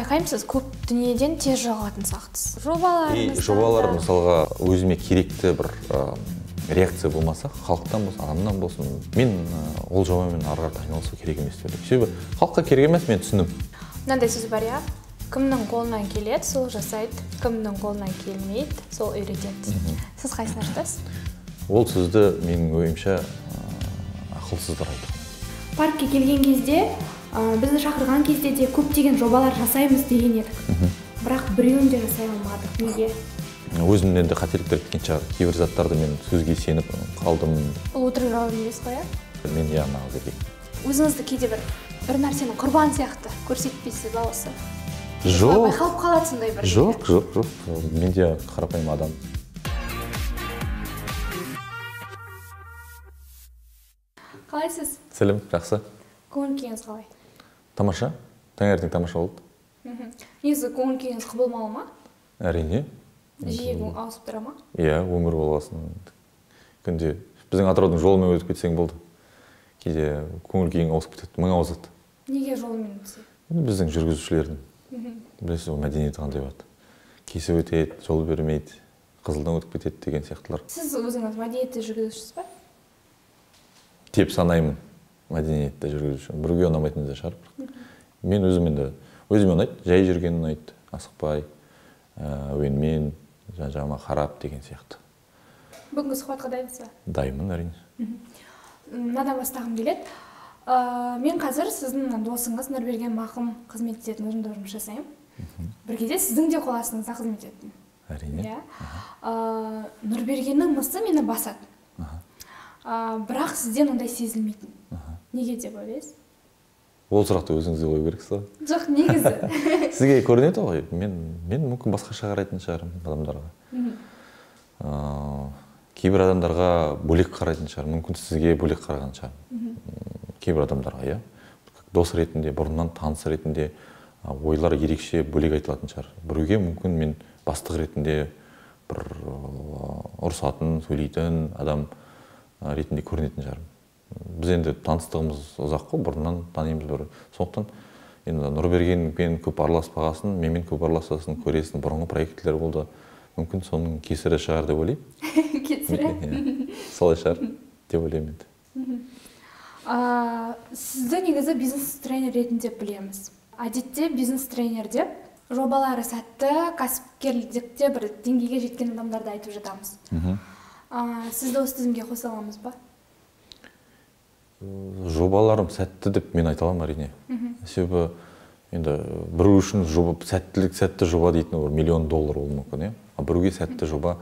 байқаймсыз, көп дүниеден тез жағатын сақтыз. Жобалар мысалға өзіме керекті бір реакция болмаса, халықтан болсын, адамнан болсын, мен ол жобамен ары қарата айналысу керек емес деп ойлаймын. Себебі халыққа керек емес, мен түсіндім. Мынандай сөз бар, иә? Кімнің қолынан келеді, сол жасайды, кімнің қолынан келмейді, сол үйретеді. Сіз қайсыны айтасыз? Ол сөзді менің ойымша ақылсыздар айтады. Паркке келген кезде, бізді шақырған кезде де көптеген жобалар жасаймыз деген едік. Бірақ біреуін де жасай алмадық. Неге? Өзімнен де қателіктер кеткен шығар. Кейбір заттарды мен сөзге сеніп қалдым. Ол өтірік жауап емес қой, иә? Мен яғни өзіңізді кейде бір нәрсенің құрбан сияқты көрсетпейсіз ба осы? Жоқ. Байқалып қалады сондай бір. Жоқ. Мен де қарапайым адам. Қалайсыз? Сәлем, жақсы. Көңіл-күйіңіз қалай? Тамаша. Таңертең тамаша болды. Негізі көңіл-күйіңіз құбылмалы ма? Әрине. Жиі ауысып тұра ма? Иә, өмір болғасын. Күнде біздің Атыраудың жолымен өтіп кетсең болды. Кейде көңіл-күйің ауысып кетеді, мың ауысады. Неге жолымен өтсе? Біздің жүргізушілердің. Білесіз, мәдениеті қандай болады. Кесіп өтеді, жол бермейді, қызылдан өтіп кетеді деген сияқтылар. Сіз өзіңіз мәдениетті жүргізушісіз ба? Деп санаймын, мәдениетті жүргізуші. Біреуге ұнамайтын да шығар. Мен өзіме ұнайды, жай жүрген ұнайды, асықпай, әуенмен, жан-жағыма қарап деген сияқты. Бүгінгі сұхбатқа дайынсыз ба? Дайынмын, әрине. Мынадан бастағым келеді. Мен қазір сіздің досыңыз Нұрберген Мақым қызмет ететін ұжымда жұмыс жасаймын. Бір кезде сіздің де қол астыңызда қызмет еттім. Әрине. Нұрбергеннің мысы мені басады. Бірақ сізден ондай сезілмейтін. Неге деп ойлайсыз? Ол сұрақты өзіңізге қою керексіз. Жоқ, негізі. Сізге көрінеді ғой. Мен мүмкін басқаша қарайтын шығармын адамдарға. Кейбір адамдарға бөлек қарайтын шығар, мүмкін сізге бөлек қараған шығар. Кейбір адамдарға, иә. Дос ретінде, бұрыннан таныс ретінде ойлар ерекше бөлек айтылатын шығар. Біреуге мүмкін мен бастық ретінде бір ұрсатын, сөйлейтін адам ретінде көрінетін шығар. Біз енді таныстығымыз ұзақ қой, бұрыннан танимыз бір. Сондықтан енді Нұрбергенмен көп араласпағасын, менімен көп араласасын көресің, бұрынғы проектілер болды. Мүмкін соның кесірі шығар деп ойлаймын. Кесірі? Солай шығар деп ойлаймын енді. Сізді негізі бизнес-тренер ретінде білеміз. Әдетте бизнес-тренерде жобалары сәтті, кәсіпкерлікте бір деңгейге жеткен адамдарды айтып жатамыз. Сізді осы тізімге қоса аламыз ба? Жобаларым сәтті деп мен айта аламын, әрине. Себебі енді біреу үшін сәтті жоба дейтін $1 миллион болуы мүмкін, а біреуге сәтті жоба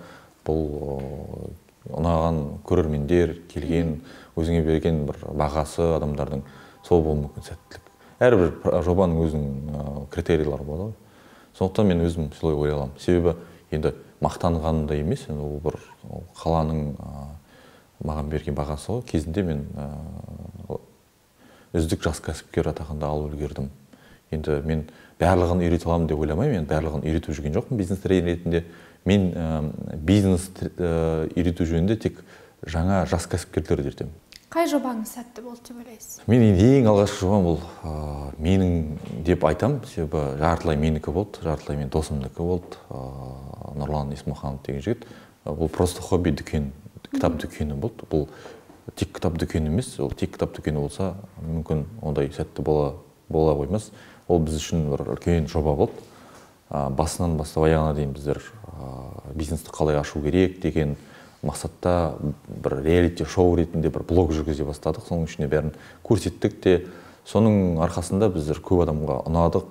бұл ұнаған көрермендер келген, өзіңе берген бір бағасы адамдардың сол болуы мүмкін сәттілік. Әрбір жобаның өзінің критериялары болады. Сондықтан мен өзім солай ой аламын. Себебі енді мақтанғанымда емес, ол бір қаланың маған берген бағасы ғой. Кезінде мен үздік жас кәсіпкер атағында алып үлгердім. Енді мен барлығын үйрете аламын деп ойламаймын. Мен барлығын үйретіп жүрген жоқпын бизнес тренер ретінде. Мен бизнес үйрету жөнінде тек жаңа жас кәсіпкерлерді үйретемін. Қай жобаңыз сәтті болды деп ойлайсыз? Мен ең алғашқы жобам бұл менің деп айтам, себебі жартылай менікі болды, жартылай мен досымдікі болды. Нұрлан Исмаханов деген жігіт. Бұл просто хобби дүкен, кітап дүкені болды. Бұл тек кітап дүкені емес, ол тек кітап дүкені болса, мүмкін ондай сәтті бола қоймас. Ол біз үшін бір үлкен жоба болды. Басынан бастап аяғына дейін біздер бизнесті қалай ашу керек деген мақсатта бір реалити шоу ретінде бір блог жүргізе бастадық. Соның ішіне бәрін көрсеттік те, соның арқасында біздер көп адамға ұнадық,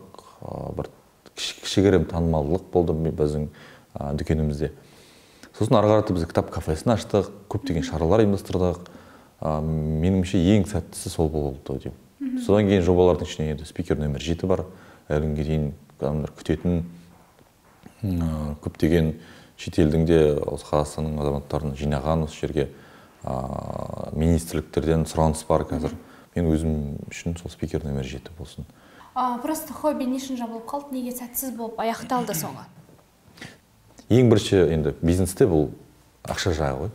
бір кішігірім танымалдылық болды біздің дүкенімізде. Сосын ары қарата біз кітап кафесін аштық, көптеген шаралар ұйымдастырдық. Меніңше ең сәттісі сол болды деп. Содан кейін жобалардың ішіне енді спикер номер 7 бар. Әлгінге дейін адамдар күтетін көптеген шетелдің де Қазақстанның азаматтарын жинаған осы жерге министрліктерден сұраныс бар қазір. Мен өзім үшін сол спикер номер 7 болсын. Просто хобби не үшін жабылып қалды, неге сәтсіз болып аяқталды соңы? Ең бірінші енді бизнесте бұл ақша жағы ғой.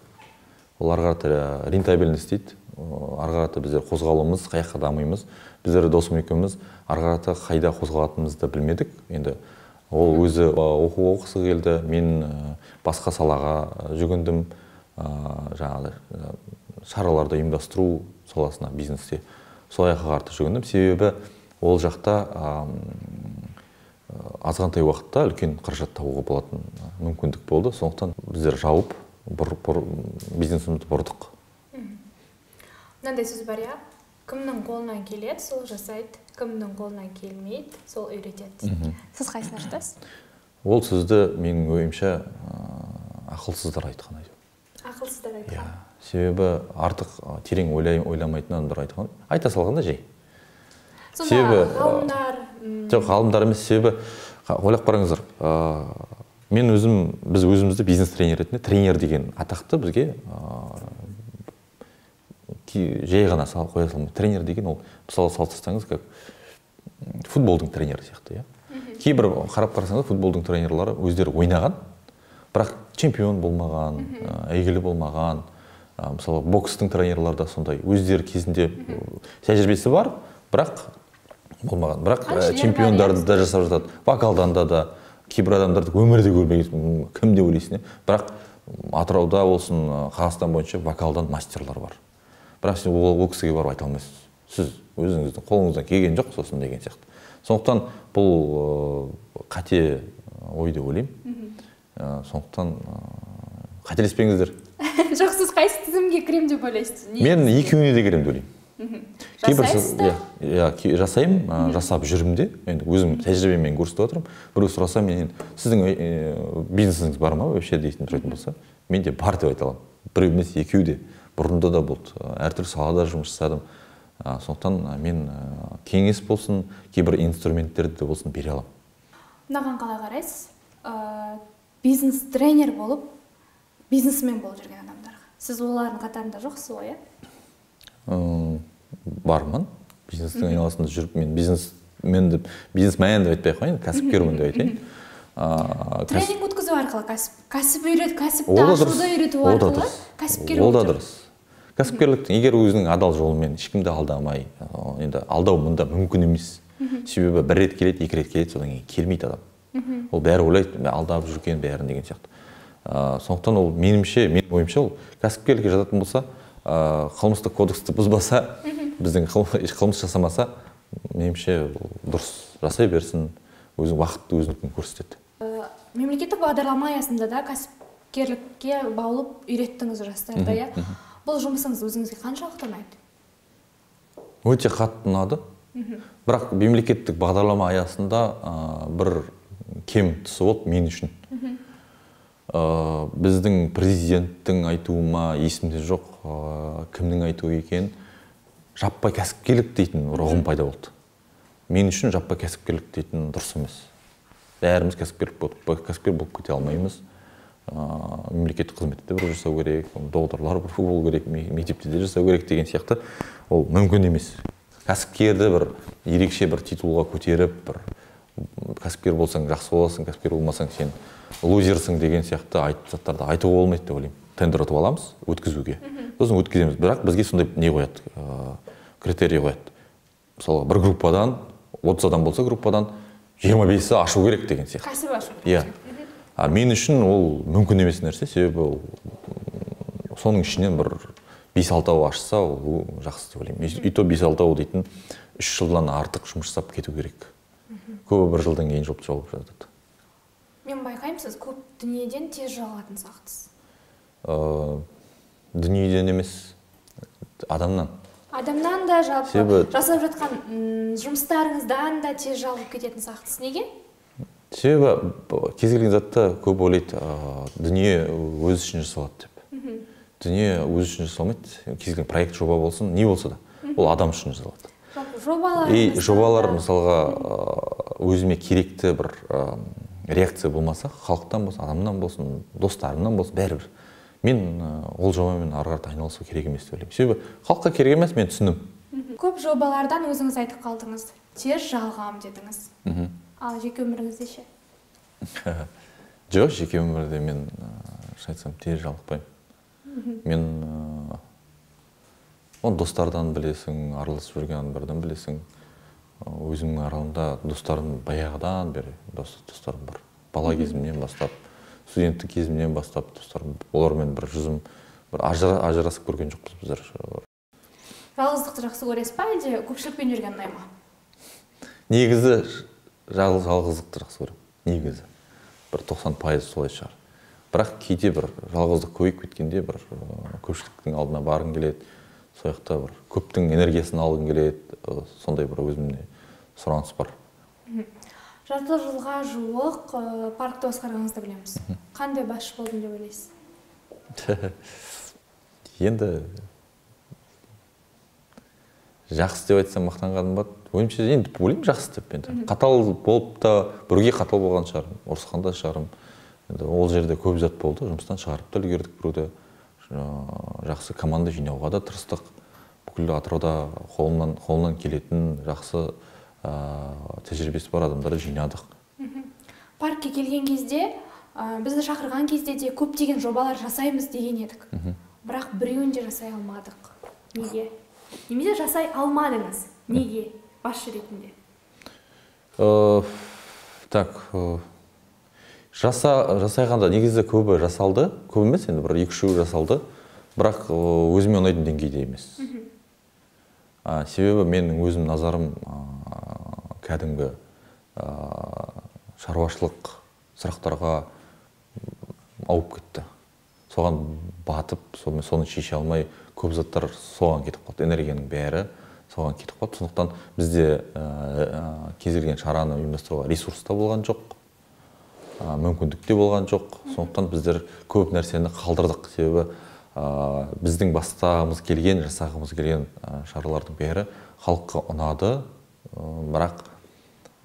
Ол ары қарата рентабельность дейді. ары қарата біздер қозғалуымыз, қай жаққа дамимыз, біздер досым екеуміз ары қарата қайда қозғалатынымызды білмедік. Енді ол өзі оқысы келді, мен басқа салаға жүгіндім, жаңағы шараларды ұйымдастыру саласына, бизнесте сол жаққа қарата жүгіндім. Себебі ол жақта азғантай уақытта үлкен қаражат табуға болатын мүмкіндік болды. Сондықтан біздер жауып бизнесімізді бұрдық. Мынандай сөз бар, иә, кімнің қолынан келеді, сол жасайды, кімнің қолынан келмейді, сол үйретеді. Сіз қайсыны айтасыз? Ол сөзді менің ойымша ақылсыздар айтқан. Ақылсыздар айтқан. Себебі артық терең ойламайтын адамдар айтқан. Айта салғанда жай. Сонда ғалымдар... Жоқ, ғалымдар емес, себебі ойлап қараңыздар. Біз өзімізді бизнес тренер ретінде, тренер деген атақты бізге жай ғана қоя салмайды. Тренер деген ол, мысалы салыстырсаңыз, как футболдың тренері сияқты. Кейбір қарап қарасаңыз, футболдың тренерлары өздері ойнаған, бірақ чемпион болмаған, әйгілі болмаған. Мысалы бокстың тренерлары да сондай. Өздері кезінде тәжірибесі бар, бірақ болмаған. Бірақ чемпиондарды да жасап жатады. Вокалдан да кейбір адамдарды өмірде көрмеген, кім деп ойлайсың. Бірақ Атырауда болсын, Қазақстан бойынша вокалдан мастерлар бар. Бірақ сен ол кісіге барып айта алмайсыз. Сіз өзіңіздің қолыңыздан келген жоқ сосын деген сияқты. Сондықтан бұл қате ой деп ойлаймын. Сондықтан қателеспеңіздер. Жоқ, сіз қайсы тізімге кірем деп ойлайсыз? Мен екеуіне де кірем деп ойлаймын. Жасайсыз да? Жасаймын, жасап жүрмін де. Өзім тәжірибемен көрсетіп отырмын. Біреу сұраса, мен сіздің бизнесіңіз бар ма вообще дейтін сұрайтын болса, мен де бар деп айта аламын. Біреу емес, екеуі де. Бұрында да болды. Әртүрлі салада жұмыс жасадым. Сондықтан мен кеңес болсын, кейбір инструменттерді де болсын бере аламын. Мынаған қалай қарайсыз? Бизнес тренер болып, бизнесмен болып жүрген адамдарға. Сіз олардың қатарында жоқсыз ғой, иә? Бармын. Бизнестің айналасында жүріп, мен бизнесмен деп айтпай қойын, кәсіпкермін деп айтайын. Тренинг өткізу арқылы кәсіпті ашуды үйрету арқылы кәсіпкер болып жүр. Кәсіпкерліктің егер өзінің адал жолымен ешкімді алдамай, енді алдау мұнда мүмкін емес. Себебі бір рет келеді, екі рет келеді, содан кейін келмейді адам. Ол бәрі ойлайды, алдап жүрген бәрін деген сияқты. Сондықтан ол менің ойымша ол кәсіпкерлікке жататын болса, қылмыстық кодексті бұзбаса, біздің қылмыс жасамаса, меніңше дұрыс жасай берсін, өзінің уақытты өзінің көрсетеді. Мемлекеттік бағдарлама аясында да кәсіпкерлікке баулып үйреттіңіз жастарды, иә? Бұл жұмысыңыз өзіңізге қаншалықты ұнайды? Өте қатты ұнады. Бірақ мемлекеттік бағдарлама аясында бір кем тұсы болды мен үшін. Біздің президенттің айтуыма есімде жоқ, кімнің айтуы екен, жаппай кәсіпкерлік дейтін ұғым пайда болды. Мен үшін жаппай кәсіпкерлік дейтін дұрыс емес. Бәріміз кәсіпкер болып кете алмаймыз. Мемлекеттік қызметте бір жасау керек, доғдарлар бір болу керек, мектепте де жасау керек деген сияқты. Ол мүмкін емес. Кәсіпкерді бір ерекше бір титулға көтеріп, бір кәсіпкер болсаң жақсы боласың, кәсіпкер болмасаң сен лузерсің деген сияқты заттарды айтуға болмайды деп ойлаймын. Тендер ұтып аламыз өткізуге. Сосын өткіземіз. Бірақ бізге сондай не қояды, критерий қояды. Мысалы, бір группадан 30 адам болса, группадан 25-і ашу керек деген сияқты. Кәсіп ашу керек. Мен үшін ол мүмкін емес нәрсе, себебі соның ішінен бір 5-6 ашса, ол жақсы деп ойлаймын. И то 5-6 дейтін 3 жылдан артық жұмыс жасап кету керек. Көбі бір жылдан кейін жауап жатады. Мен байқаймын, сіз көп дүниеден тез жалығатын сияқтысыз. Дүниеден емес, адамнан. Адамнан да жалпы жасап жатқан жұмыстарыңыздан да тез жалығып кететін сияқтысыз. Неге? Себебі кез келген затта көп ойлайды, дүние өз үшін жасалады деп. Дүние өз үшін жасалмайды. Кез келген проект, жоба болсын, не болса да, ол адам үшін жасалады. Жобалар мысалға өзіме керекті бір реакция болмаса, халықтан болсын, адамнан болсын, достарымнан болсын, бәрібір. Мен ол жобамен ары қарата айналысу керек емес деп ойлаймын. Себебі халыққа керек емес, мен түсіндім. Көп жобалардан өзіңіз айтып қалдыңыз, тез жалығам дедіңіз. Ал жеке өміріңізде ше? Жоқ, жеке өмірде мен айтсам тез жалықпаймын. Мен оны достардан білесің, араласып жүрген адамдардан білесің. Өзімнің аралымда достарым баяғыдан бері достарым бар. Бала кезімнен бастап, студенттік кезімнен бастап достарым. Олармен бір жүзім бір ажырасып көрген жоқпыз біздер. Жалғыздықты жақсы көресіз ба, әлде көпшілікпен жүрген ұнай ма? Негізі жалғыздықты жақсы көремін. Негізі бір 90% солай шығар. Бірақ кейде бір жалғыздық көбейіп кеткенде бір көпшіліктің алдына барғың келеді. Сол жақта бір көптің энергиясын алғың келеді. Сондай бір өзімде сұраныс бар. Жарты жылға жуық паркты басқарғаныңызды білеміз. Қандай басшы болдым деп ойлайсыз? Енді жақсы деп айтсам мақтанғаным бар. Ойымша енді ойлаймын жақсы деп. Енді қатал болып та бірге қатал болған шығармын, ұрысқан да шығармын. Енді ол жерде көп зат болды, жұмыстан шығарып та үлгердік біреуді. Жақсы команда жинауға да тырыстық. Бүкіл Атырауда қолынан келетін жақсы тәжірибесі бар адамдарды жинадық. Паркке келген кезде, бізді шақырған кезде де көптеген жобалар жасаймыз деген едік. Бірақ біреуін де жасай алмадық. Неге? Немесе жасай алмадыңыз? Неге? Басшы ретінде. Жасайғанда негізі көбі жасалды. Көп емес, енді бір 2-3 жасалды. Бірақ өзіме ұнайтын деңгейде емес. Себебі менің өзім назарым кәдімгі шаруашылық сұрақтарға ауып кетті. Соған батып, соны шеше алмай, көп заттар соған кетіп қалды. Энергияның бәрі соған кетіп қалды. Сондықтан бізде кез келген шараны ұйымдастыруға ресурс та болған жоқ, мүмкіндік те болған жоқ. Сондықтан біздер көп нәрсені қалдырдық. Себебі біздің бастағымыз келген, жасағымыз келген шаралардың бәрі халыққа ұнады, бірақ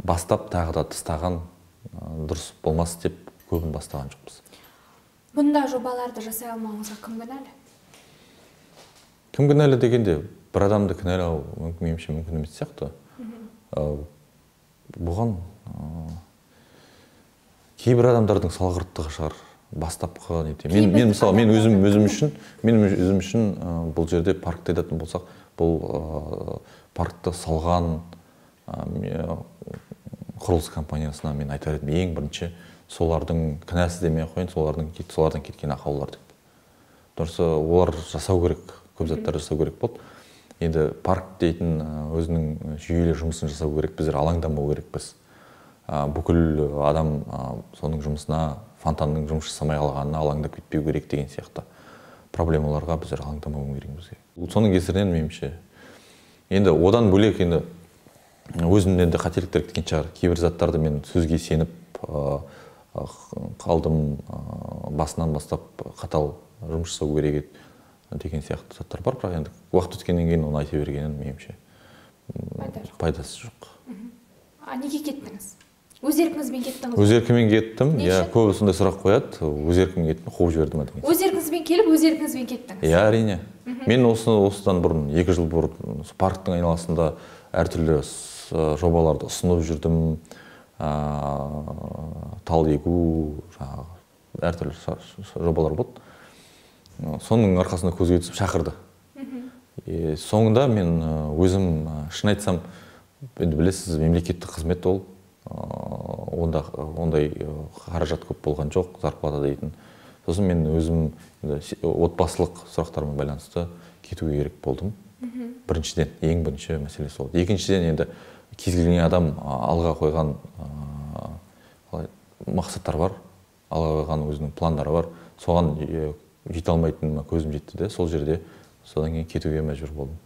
бастап тағы да тыстаған дұрыс болмас деп көбін бастаған жоқпыз. Бұнда жобаларды жасай алмауыңызға кім кінәлі? Кім кінәлі дегенде бір адамды кінәлау меніңше мүмкін емес сияқты. Бұған кейбір адамдардың салғырттығы шығар. Бастапқы нете. Мен мысалы мен өзім үшін бұл жерде паркты айтатын болсақ, бұл паркты салған құрылыс компаниясына мен айтар едім, ең бірінші солардың кінәсі демей ақ қояйын, солардан кеткен ақаулар деп. Дұрысы олар жасау керек, көп заттар жасау керек болды. Енді парк дейтін өзінің жүйелі жұмысын жасау керек, біздер алаңдамау керекпіз. Бүкіл адам соның жұмысына, фонтанның жұмыс жасамай қалғанына алаңдап кетпеу керек деген сияқты проблемаларға біздер алаңдамау керекпіз. Соның кесірінен меніңше. Енді одан бөлек енді өзімнен де қателіктер кеткен шығар. Кейбір заттарды мен сөзге сеніп қалдым, басынан бастап қатал жұмыс жасау керек еді деген сияқты заттар бар. Бірақ енді уақыт өткеннен кейін оны айта бергеннен меніңше пайдасы жоқ. Неге кеттіңіз? Өз еркіңізбен кеттіңіз? Өз еркіммен кеттім. Көбі сондай сұрақ қояды. Өз еркіммен кеттім, қуып жіберді ма деген. Өз еркіңізбен келіп, өз еркіңізбен кеттіңіз? Иә, әрине. Мен осыдан бұрын 2 жыл бұрын парктың айналасында әртүрлі жобаларды ұсынып жүрдім. Тал егу, әртүрлі жобалар болды. Соның арқасында көзге түсіп шақырды. Соңында мен өзім шын айтсам, енді білесіз, мемлекеттік қызмет ол. Ондай қаражат көп болған жоқ, зарплата дейтін. Сосын мен өзім отбасылық сұрақтармен байланысты кетуге керек болдым. Біріншіден, ең бірінші мәселе сол. Екіншіден, енді кез келген адам алға қойған мақсаттар бар, алға қойған өзінің пландары бар. Соған жете алмайтыныма көзім жетті де, сол жерде содан кейін кетуге мәжбүр болдым.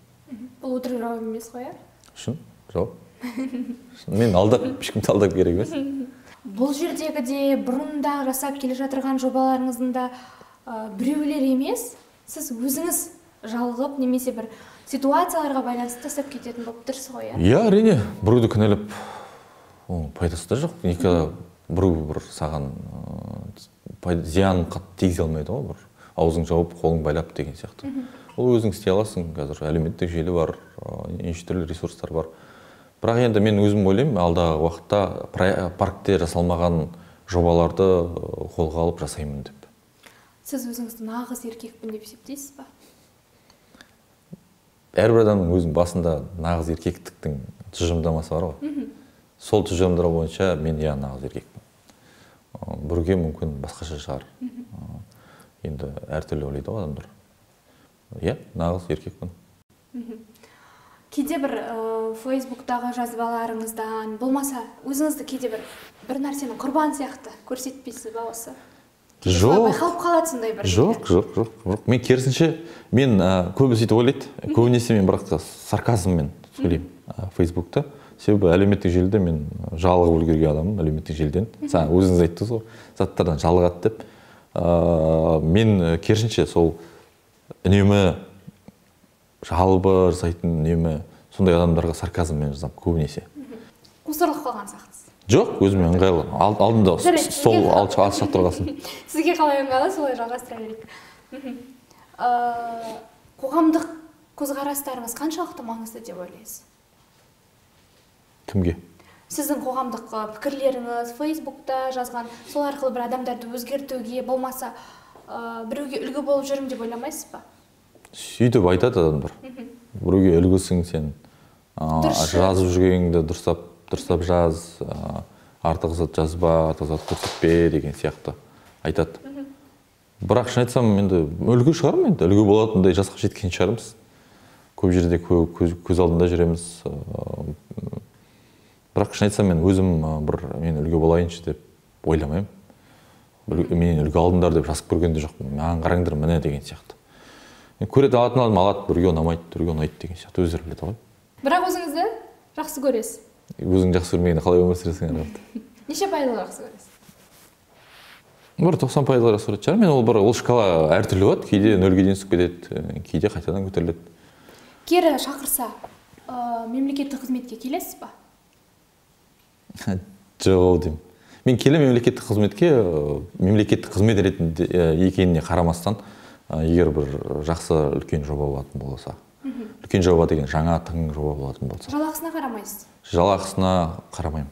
Бұл өтірік жауап емес қой, иә? Шын, жауап. Мен ешкімді алдап керек емес. Бұл жердегі де бұрында жасап келе жатырған жобаларыңыздың да біреулер емес, сіз өзіңіз жалғып немесе бір ситуацияларға байланысты тастап кететін болып тұрсыз ғой, иә? Иә, әрине, біреуді кінәлап пайдасы да жоқ. Біреу бір саған зиянын қатты тигізе алмайды ғой, бір аузың жауып, қолың байлап деген сияқты. Ол өзің істей аласың, қазір әлеуметтік желі бар, неше түрлі ресурстар бар. Бірақ енді мен өзім ойлаймын, алдағы уақытта паркте жасалмаған жобаларды қолға алып жасаймын деп. Сіз өзіңізді нағыз еркекпін деп есептейсіз ба? әрбір адамның өзінің басында нағыз еркектіктің тұжырымдамасы бар ғой. Сол тұжырымдама бойынша мен нағыз еркекпін. Біреуге мүмкін басқаша шығар. Енді әртүрлі ойлайды ғой адамдар. Нағыз еркекпін. Кейде бір Фейсбуктағы жазбаларыңыздан, болмаса өзіңізді кейде бір нәрсенің құрбан сияқты көрсетпейсіз ба осы? Жоқ. Байқалып қалады сондай бір. Жоқ. Мен керісінше, мен көбісі сөйтіп ойлайды. Көбінесе мен бірақ сарказммен сөйлеймін Фейсбукта. Себебі әлеуметтік желіде мен жалығып үлгерген адаммын әлеуметтік желіден. Өзіңіз айттыңыз ғой, заттардан жалығады деп. Мен керісінше сол үнемі жалобы жасайтын, үнемі сондай адамдарға сарказммен жазамын көбінесе. Қусырлық қылған сақтысыз? Жоқ, өзіме ыңғайлы. Алдында сол алшақ тұрғасын. Сізге қалай ыңғайлы, солай жалғастыра берейік. Қоғамдық көзқарастарыңыз қаншалықты маңызды деп ойлайсыз? Кімге? Сіздің қоғамдық пікірлеріңіз, Фейсбукта жазған, сол арқылы бір адамдарды өзгертуге, болмаса біреуге үлгі болып жүрмін деп ойламайсыз ба? Сөйтіп айтады адамдар. Біреуге үлгісің сен. Жазып жүргеніңді дұрыстап жаз, артық зат жазба, артық зат көрсетпе деген сияқты айтады. Бірақ шын айтсам, енді үлгі шығармын, енді үлгі болатындай жасқа жеткен шығармыз. Көп жерде көз алдында жүреміз. Бірақ шын айтсам, мен өзім мен үлгі болайыншы деп ойламаймын. Мен үлгі алдыңдар деп жазып көргенде жоқпын. Маған қараңдар міне деген сияқты. Көреді алатын адам алады, бірге ұнамайды, бірге ұнайды деген сияқты өздері біледі ғой. Бірақ өзіңізді жақсы көресіз? Өзің жақсы көрмегенде қалай өмір сүресің? Неше пайызға жақсы көресіз? Бір 90% жақсы көретін шығар. Мен ол шкала әртүрлі болады. Кейде 0-ге дейін түсіп кетеді, кейде қайтадан көтеріледі. Кері шақырса, мемлекеттік қызметке келесіз ба? Жоқ деймін. Мен келем мемлекеттік қызметке, мемлекеттік қызмет ретінде екеніне қарамастан, егер бір жақсы үлкен жоба болатын болса. Үлкен жоба деген жаңа тың жоба болатын болса. Жалақысына қарамайсыз? Жалақысына қарамаймын.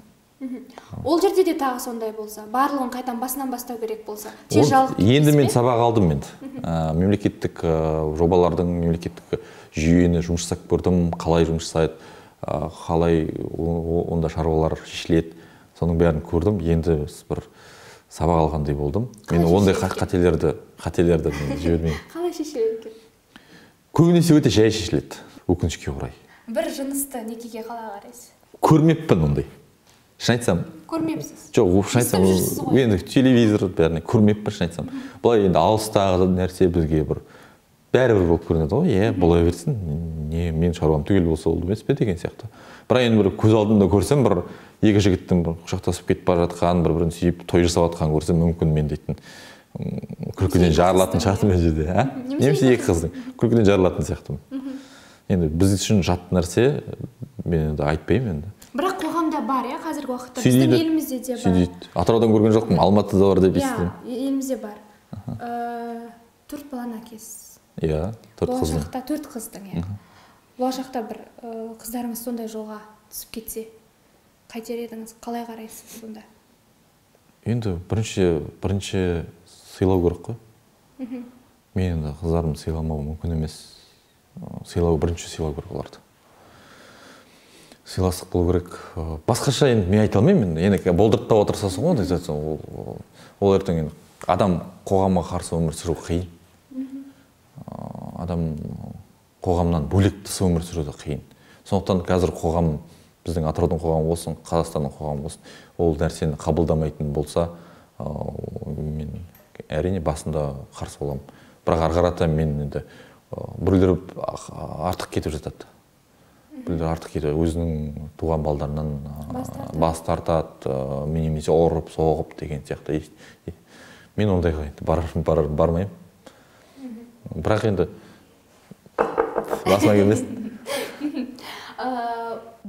Ол жерде де тағы сондай болса, барлығын қайтан басынан бастау керек болса, енді мен сабақ алдым енді. Мемлекеттік жобалардың, мемлекеттік жүйені жұмыс жасап көрдім, қалай жұмыс жасайды, қалай онда шаруалар шешіледі, соның бәрін көрдім. Енді бір сабақ алғандай болдым. Мен ондай қателерді жібермеймін. Қалай шешіледі екен? Көбінесе өте жай шешіледі, өкінішке орай. Бір жынысты некеге қалай қарайсыз? Көрмеппін ондай. Шын айтсам. Көрмепсіз? Жоқ, шын айтсам, енді телевизор бәріне көрмеппін, шын айтсам. Бұлай енді алыстағы нәрсе бізге бәрібір болып көрінеді ғой, бола берсін, мен шаруам түгел болса ол емес пе деген сияқты. Бірақ енді бір көз алдымда көрсем, бір екі жігіттің құшақтасып кетіп бара жатқан, бір-бірін сүйіп той жасап жатқан көрсем, мүмкін мен дейтін күлкіден жарылатын сияқтымын ол жерде. Немесе екі қыздың күлкіден жарылатын сияқтымын. Енді біз үшін жат нәрсе, мен енді айтпаймын енді. Бірақ қоғамда бар, қазіргі уақытта біздің елімізде де бар. Сөйдейді. Атыраудан көрген жоқпын, Алматыда бар деп естідім. Елімізде бар. 4 баланы әкесіз. 4 қыздың. Болашақта 4 қыздың. Болашақта бір қыздарыңыз сондай жолға түсіп кетсе, қайтер едіңіз, қалай қарайсыз сонда? Енді бірінші сыйлау керек қой. Мен енді қыздарымды сыйламау мүмкін емес. Бірінші сыйлау керек оларды. Сыйластық болу керек. Басқаша енді мен айта алмаймын. Енді болдыртпай отырсасың ғой, айтсаң, ол ертең адам қоғамға қарсы өмір сүру қиын. Адам қоғамнан бөлек тыс өмір сүруді қиын. Сондықтан қазір қоғам, біздің Атыраудың қоғамы болсын, Қазақстанның қоғамы болсын, ол нәрсені қабылдамайтын болса, мен әрине басында қарсы боламын. Бірақ ары қарата мен енді біреулер артық кетіп жатады. Біреулер артық кетіп, өзінің туған балдарынан бас тартады, немесе ұрып, соғып деген сияқты. Мен ондайға бармаймын. Бірақ енді басыма келмесін.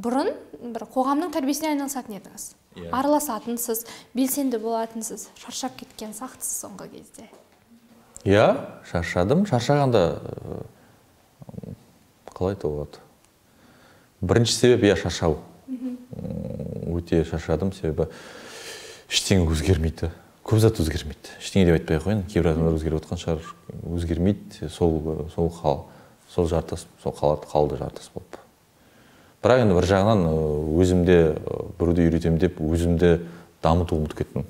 Бұрын бір қоғамның тәрбиесіне айналысатын едіңіз. Араласатынсыз, белсенді болатынсыз, шаршап кеткен сақтысыз соңғы кезде. Шаршадым. Шаршағанда қалай болады? Бірінші себеп шаршау. Өте шаршадым, себебі ештеңе өзгермейді. Көп зат өзгермейді. Ештеңе деп айтпай ақ қояйын. Кейбір адамдар өзгеріп отқан шығар, өзгермейді. сол жартас, сол қалды жартас болып. Бірақ енді бір жағынан өзімде біреуді үйретемін деп өзімді дамытуға ұмытып кеттім.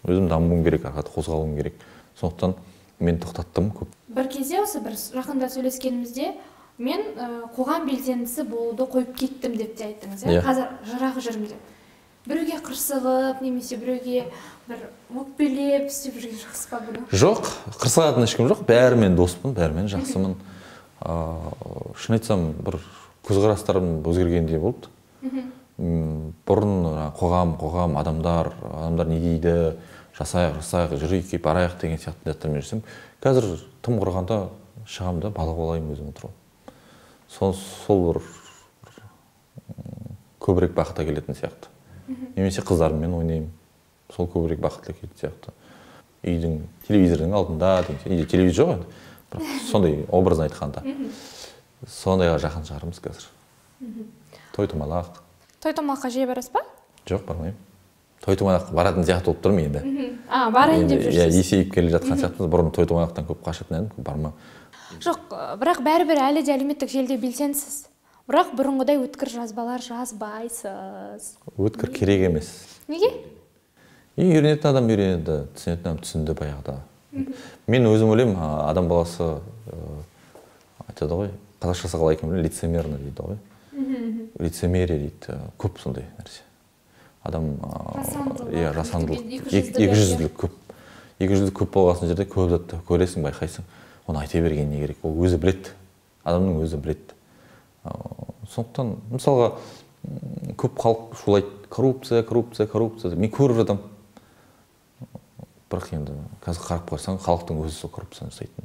Өзім дамуым керек, арқада қозғалуым керек. Сондықтан мен тоқтаттым көп. Бір кезде осы бір жақында сөйлескенімізде мен қоғам белсендісі болуды қойып кеттім деп те айттыңыз. Қазір жырақ жүрмін деп. Біреуге қырсығып, немесе біреуге бір өкпелеп істеп жүрген жоқсыз ба бұны? Жоқ, қырсығатын ешкім жоқ. Бәрімен доспын, бәрімен жақсымын. Шын айтсам, бір көзқарастарым өзгергендей болды. Бұрын қоғам, адамдар не дейді, жасайық, жүрейік, барайық деген сияқты даттармен жүрсем, қазір тым құрғанда шығамын да балық аулаймын, өзім отырамын. Сол бір көбірек бақытқа келетін сияқты. Немесе қыздарыммен ойнаймын. Сол көбірек бақытты келетін сияқты. Үйдің телевизордың алдында, үйде телевизор жоқ енді. Бірақ сондай образын айтқанда. Сондайға жақын шығармыз қазір. Той-томалақ. Той-томалаққа жиі барасыз ба? Жоқ, бармаймын. Той-томалаққа баратын сияқты болып тұрмын енді. Барайын деп жүрсіз. Есейіп келе жатқан сияқтымыз. Бұрын той-томалақтан көп қашатын едім, барма. Жоқ, бірақ бәрібір әлі де әлеуметтік желіде белсендісіз. Бірақ бұрынғыдай өткір жазбалар жазбайсыз. Өткір керек емес. Неге? Үйренетін адам үйренеді, түсінетін адам түсінді баяғыда. Мен өзім ойлаймын, адам баласы айтады ғой, қазақшасы қалай екен білмеймін, лицемерно дейді ғой. Лицемерие дейді, көп сондай нәрсе. Адам жасандылық, екіжүзділік көп. Екіжүзділік көп болған жерде көп затты көресің, байқайсың. Оны айта берген не керек? Ол өзі біледі. Адамның өзі біледі. Сондықтан, мысалға, көп халық шулайды, коррупция. Мен көріп жатам. Бірақ енді қазір қарап қойсаң, халықтың өзі сол коррупцияны жасайтын.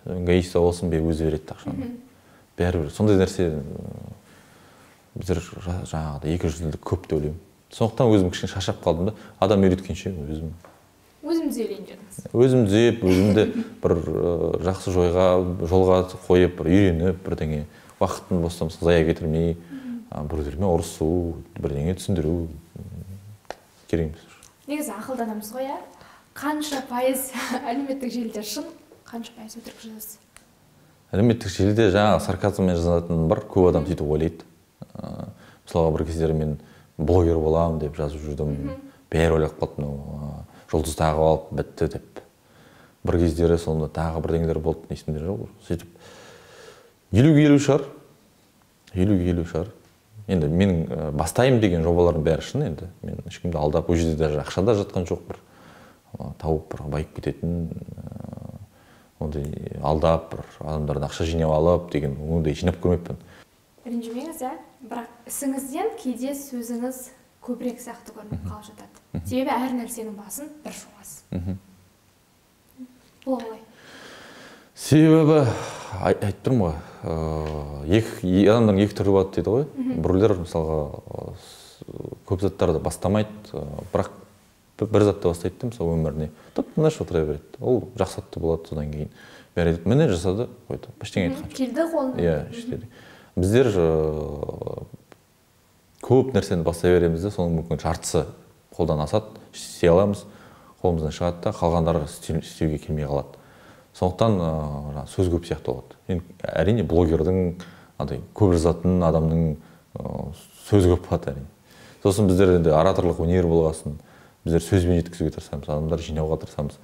Эгоист болсын, өзі береді ақшаны. Бәрібір сондай нәрсе біздер жаңағыда екіжүзділік көп деп ойлаймын. Сондықтан өзім кішкене шаршап қалдым да, адам үйреткенше өзім түзелейін дедіңіз. Өзім түзеп, өзімді бір жақсы жолға қойып, үйреніп, бірдеңе уақытын бостан зая кетірмей, біреулермен ұрысу, бірдеңе түсіндіру керек емес. Негізі ақылды адамсыз ғой, қанша пайыз әлеуметтік желіде шын, қанша пайыз өтірік жазасыз? Әлеуметтік желіде жаңағы сарказммен жазатын бар, көп адам сөйтіп ойлайды. Мысалға бір кездері мен блогер боламын деп жазып жүрдім. Бәрі ойлап қалды, жұлдыз тағып алып бітті деп. Бір кездері сонда тағы бірдеңелер болды, есімде жоқ. Сөйтіп 50-50 шығар. 50-50 шығар. Енді менің бастайым деген жобалардың бәрі шын енді. Мен ешкімді алдап, ол жерде даже ақша да жатқан жоқ, бір тауып бір байып кететін, ондай алдап, бір адамдардан ақша жинап алып деген ондай жинап көрмеппін. Ренжімеңіз, бірақ ісіңізден кейде сөзіңіз көбірек сияқты көрініп қалып жатады. Себебі әр нәрсенің басын бір жуасыз. Бұл қалай? Себебі айтып тұрмын ғой, адамдардың екі түрі болады дейді ғой. Біреулер мысалға көп заттарды бастамайды, бірақ бір затты бастайды, мысалы өміріне тып-тыныш отыра береді. Ол жақсы затты болады, содан кейін бәрі айтады, міне жасады, қойды, ештеңе айтқан жоқ. Келді қолына. Иә, іштеді. Біздер көп нәрсені бастай береміз де, соның мүмкін жартысы қолдан асады, істей аламыз, қолымыздан шығады да, қалғандары істеуге келмей қалады. Сондықтан сөз көп сияқты болады. Әрине блогердің, көп жазатын адамның сөз көп болады әрине. Сосын біздер енді ораторлық өнер болғасын, біздер сөзбен жеткізуге тырысамыз, адамдар жинауға тырысамыз.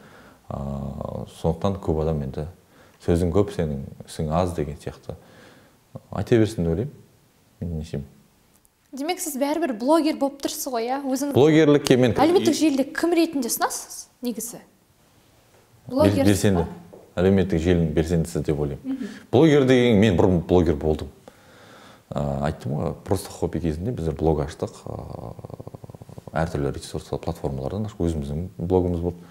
Сондықтан көп адам енді сөзің көп, сенің ісің аз деген сияқты айта берсін деп ойлаймын. Мен не істеймін? Демек, сіз бәрібір блогер болып тұрсыз ғой, Блогерлікке мен әлеуметтік желіде кім ретінде сынасыз негізі? Белсенді. Әлеуметтік желінің белсендісі деп ойлаймын. Блогер деген, мен бұрын блогер болдым. Айттым ғой, просто хобби кезінде біздер блог аштық. Әртүрлі ресурстар, платформалардан өзіміздің блогымыз болды.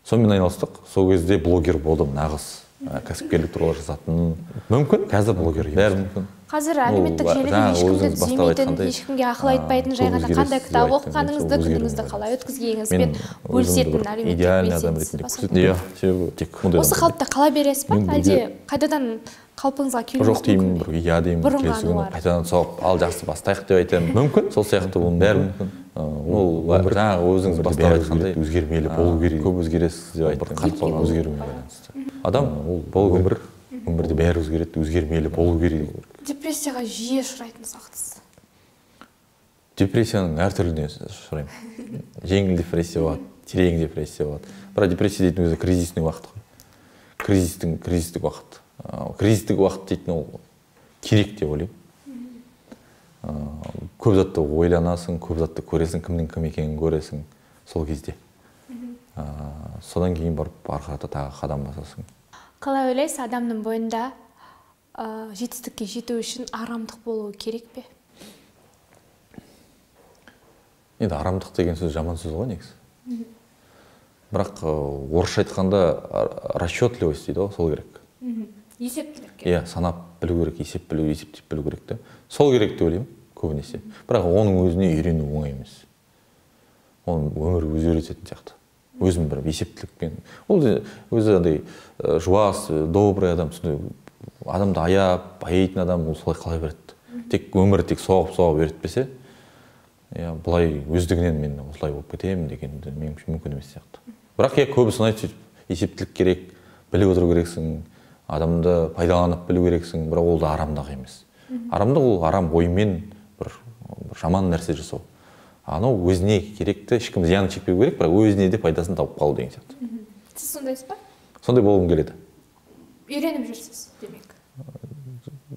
Сонымен айналыстық. Сол кезде блогер болдым, нағыз кәсіпкерлік туралы жазатын. Мүмкін қазір блогер емес. Бәрі мүмкін. Қазір әлеуметтік желіде ешкімді түземейтін, ешкімге ақыл айтпайтын, жай ғана қандай кітап оқығаныңызды, күніңізді қалай өткізгеніңізбен бөлісетін әлеуметтік белсендісіз. Осы қалыпта қала бересіз ба? Әлде қайтадан қалпыңызға келуіңіз жоқ деймін, бір иә деймін, келесі күні қайтадан соғып, ал жақсы бастайық деп айтамын. Мүмкін, сол сияқты оның бәрі мүмкін. Ол жаңағы өзіңіз бастап айтқандай өзгермелі болу керек. Көп өзгересіз деп айттым. Өзгерумен байланысты. Адам ол өмір өмірде бәрі өзгереді, өзгермелі болу керек. Депрессияға жиі ұшырайтын сияқтысыз. Депрессияның әртүрліне ұшыраймын. Жеңіл депрессия болады, терең депрессия болады. Бірақ депрессия дейтін өзі кризисный уақыт қой. Кризистік уақыт. Кризистік уақыт дейтін ол керек деп ойлаймын. Көп затты ойланасың, көп затты көресің, кімнің кім екенін көресің сол кезде. Содан кейін барып арқырата тағы қадам басасың. Қалай ойлайсыз, адамның бойында жетістікке жету үшін арамдық болуы керек пе? Енді арамдық деген сөз жаман сөз ғой негізі. Бірақ орысша айтқанда расчетливость дейді ғой, сол керек. Есептілік. Иә, санап білу керек, есептеп білу керек те. Сол керек деп ойлаймын көбінесе. Бірақ оның өзіне үйрену оңай емес. Оның өмір өзі үйрететін сияқты. Өзім бір есептілікпен. Ол өзі андай жуас, добрый адам, адамды аяйтын адам ол солай қалай береді. Тек өмірі тек соғып үйретпесе, бұлай өздігінен мен осылай болып кетемін деген мүмкін емес сияқты. Бірақ көбісі ұнайды сөйтіп есептілік керек, біліп отыру керексің, адамды пайдаланып білу керексің, бірақ ол да арамдық емес. Арамдық ол арам оймен бір жаман нәрсе жасау. Анау өзіне керекті, ешкім зиянын шекпеу керек, бірақ өзіне де пайдасын тауып қалу деген сияқты. Сіз сондайсыз ба? Сондай болғым келеді. Үйреніп жүрсіз, демек.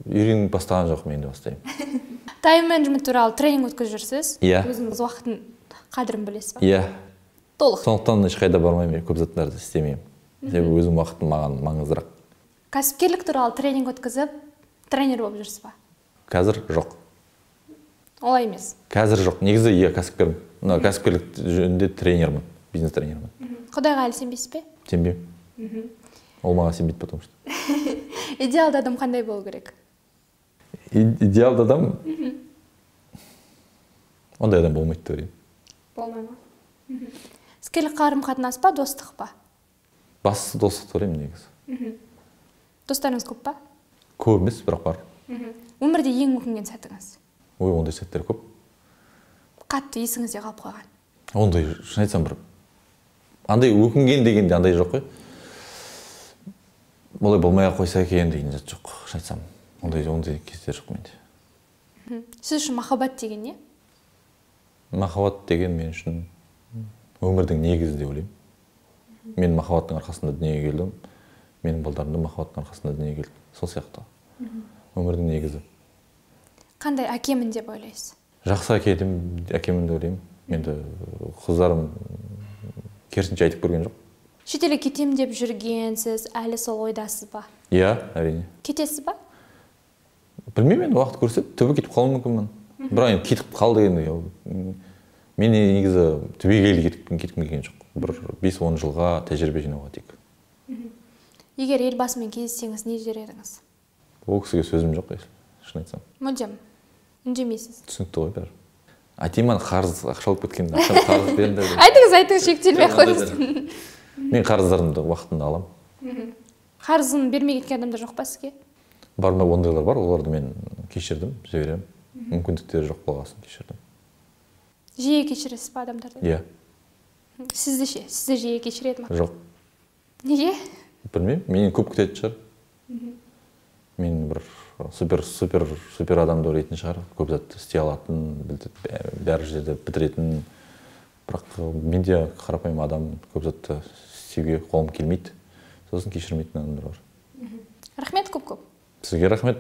Үйреніп бастаған жоқ, мен де бастаймын. Тайм-менеджмент туралы тренинг өткізіп жүрсіз? Иә. Өзіңіз уақыттың қадірін білесіз ба? Иә. Толық. Сондықтан ешқайда бармаймын, көп заттарды істемеймін. Себебі өзім уақытым маған маңыздырақ. Кәсіпкерлік туралы тренинг өткізіп, тренер болып жүрсіз ба? Қазір жоқ. Олай емес. Қазір жоқ. Негізі кәсіпкермін. Кәсіпкерлік жөнінде тренермін, бизнес тренермін. Құдайға әлі сенбейсіз бе? Сенбеймін. Ол маған сенбейді, потому что. Идеалды адам қандай болу керек? Идеалды адам ондай адам болмайды деп ойлаймын. Болмай ма? Іскерлік қарым-қатынас па, достық па? Бастысы достық деп ойлаймын негізі. Достарыңыз көп па? Көп емес, бірақ бар. Өмірде ең өкінген сәтіңіз? Ой, ондай сәттер көп. Қатты есіңізде қалып қойған. Ондай, шын айтсам бір. Андай өкінген дегенде андай жоқ қой. Олай болмай қойса екен деген зат жоқ, шын айтсам. Ондай кездер жоқ менде. Сіз үшін махаббат деген не? Махаббат деген мен үшін өмірдің негізі деп ойлаймын. Мен махаббаттың арқасында дүниеге келдім. Менің балдарым да махаббаттың арқасында дүниеге келді. Сол сияқты. Өмірдің негізі. Қандай әкемін деп ойлайсыз? Жақсы әкемін деп ойлаймын. Енді қыздарым керісінше айтып көрген жоқ. Шетелге кетем деп жүргенсіз, әлі сол ойдасыз ба? Иә, әрине. Кетесіз ба? Білмеймін, енді уақыт көрсетіп, түбі кетіп қалуым мүмкінмін. Бірақ енді кетіп қалды енді. Мен негізі түбегейлі кеткім келген жоқ. Бір 5-10 жылға тәжірибе жинауға тек. Егер елбасымен кездессеңіз, не жер едіңіз? Ол кісіге сөзім жоқ, шын айтсам. Мүлдем. Үндемейсіз. Түсінікті ғой бәрі. Айтайын, қарыз ақша алып кеткен, ақша қарыз берді. Айтыңыз, шектелмей қойыңыз. Мен қарыздарымды уақытында аламын. Қарызын бермей кеткен адамдар жоқ па сізге? Бар ма, ондайлар бар, оларды мен кешірдім, жіберемін. Мүмкіндіктері жоқ болғасын кешірдім. Жиі кешіресіз ба адамдарды? Иә. Сізді ше? Сізді жиі кешіреді ма? Жоқ. Неге? Білмеймін, менен көп күтетін шығар. Мен бір супер адам деп ойлайтын шығар. Көп затты істей алатын, бәр жерде бітіретін. Бірақ мен де қарапайым адам, көп затты істеуге қолым келмейді. Сосын кешірмейтін адамдар бар. Рахмет көп-көп. Сізге рахмет.